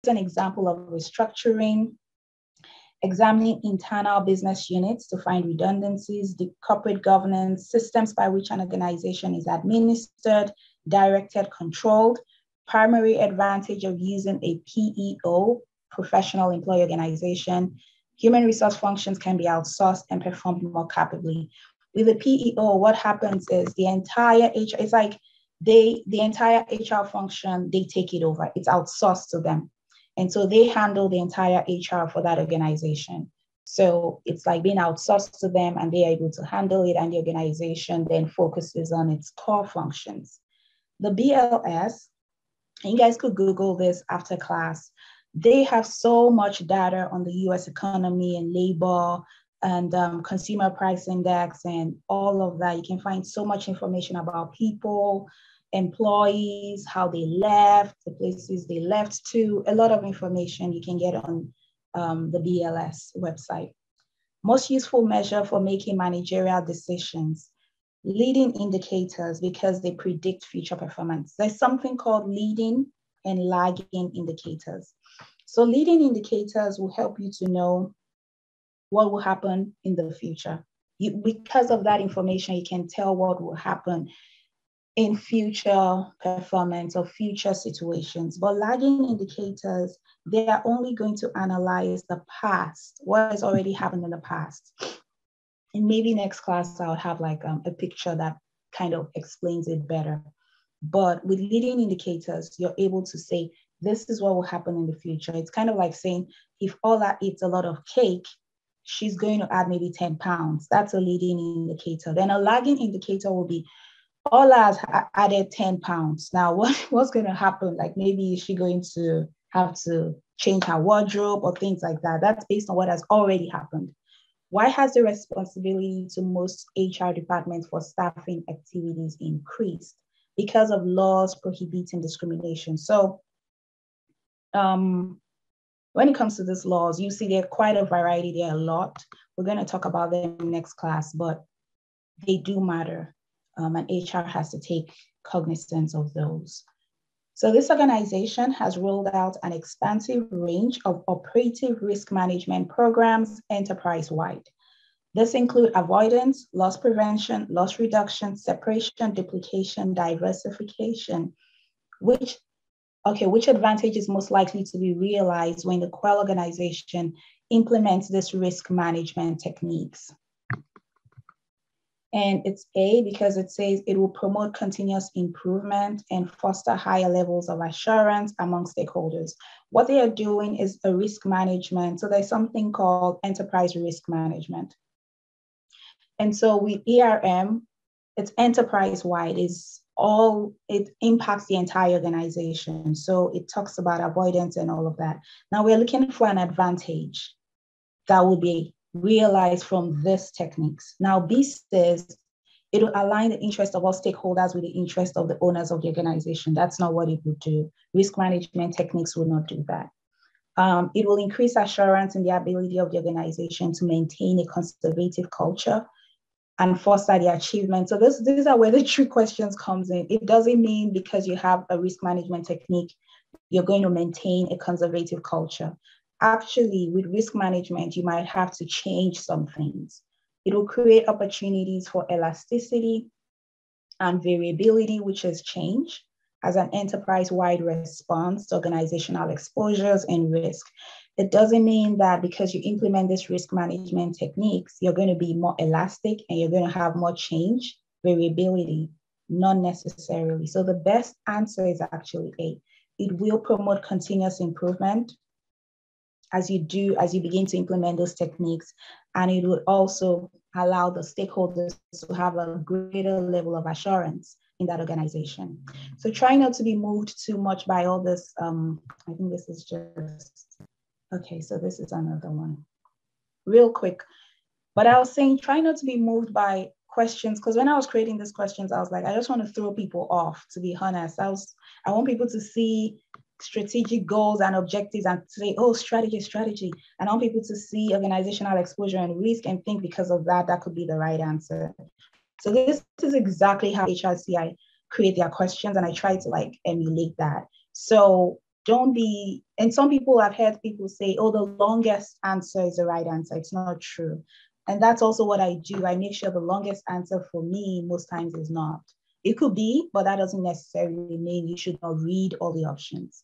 an example of restructuring, examining internal business units to find redundancies, the corporate governance, systems by which an organization is administered, directed, controlled, primary advantage of using a PEO, professional employee organization. Human resource functions can be outsourced and performed more capably. With the PEO, what happens is the entire HR, it's like the entire HR function, they take it over. It's outsourced to them. And so they handle the entire HR for that organization. So it's like being outsourced to them and they're able to handle it, and the organization then focuses on its core functions. The BLS, and you guys could Google this after class, they have so much data on the US economy and labor and consumer price index and all of that. You can find so much information about people, employees, how they left, the places they left to, a lot of information you can get on the BLS website. Most useful measure for making managerial decisions, leading indicators, because they predict future performance. There's something called leading and lagging indicators. So leading indicators will help you to know what will happen in the future. Because of that information, you can tell what will happen in future performance or future situations. But lagging indicators, they are only going to analyze the past, what has already happened in the past. And maybe next class, I'll have like a picture that kind of explains it better. But with leading indicators, you're able to say, this is what will happen in the future. It's kind of like saying, if Ola eats a lot of cake, she's going to add maybe 10 pounds. That's a leading indicator. Then a lagging indicator will be, Ola has added 10 pounds. Now, what's going to happen? Like maybe is she going to have to change her wardrobe or things like that? That's based on what has already happened. Why has the responsibility to most HR departments for staffing activities increased? Because of laws prohibiting discrimination. So when it comes to these laws, you see there are quite a variety, there are a lot. We're going to talk about them next class, but they do matter. And HR has to take cognizance of those. So this organization has rolled out an expansive range of operative risk management programs enterprise-wide. This includes avoidance, loss prevention, loss reduction, separation, duplication, diversification, which advantage is most likely to be realized when the Quell organization implements this risk management techniques. And it's A, because it says it will promote continuous improvement and foster higher levels of assurance among stakeholders. What they are doing is a risk management. So there's something called enterprise risk management. And so with ERM, it's enterprise-wide, it impacts the entire organization. So it talks about avoidance and all of that. Now we're looking for an advantage that will be realized from these techniques. Now, B says it will align the interest of all stakeholders with the interest of the owners of the organization. That's not what it would do. Risk management techniques will not do that. It will increase assurance in the ability of the organization to maintain a conservative culture and foster the achievement. So these are where the trick questions comes in. It doesn't mean because you have a risk management technique, you're going to maintain a conservative culture. Actually, with risk management, you might have to change some things. It will create opportunities for elasticity and variability, which is change, as an enterprise-wide response to organizational exposures and risk. It doesn't mean that because you implement this risk management techniques, you're going to be more elastic and you're going to have more change, variability, not necessarily. So the best answer is actually A. It will promote continuous improvement as you begin to implement those techniques, and it would also allow the stakeholders to have a greater level of assurance in that organization. So try not to be moved too much by all this. I think this is just, okay, so this is another one. Real quick, but I was saying try not to be moved by questions, because when I was creating these questions, I was like, I just want to throw people off, to be honest. I want people to see strategic goals and objectives and say, oh, strategy. And I want people to see organizational exposure and risk and think because of that, that could be the right answer. So this is exactly how HRCI create their questions, and I try to like emulate that. So don't be, and some people, I've heard people say, oh, the longest answer is the right answer. It's not true. And that's also what I do. I make sure the longest answer for me most times is not. It could be, but that doesn't necessarily mean you should not read all the options.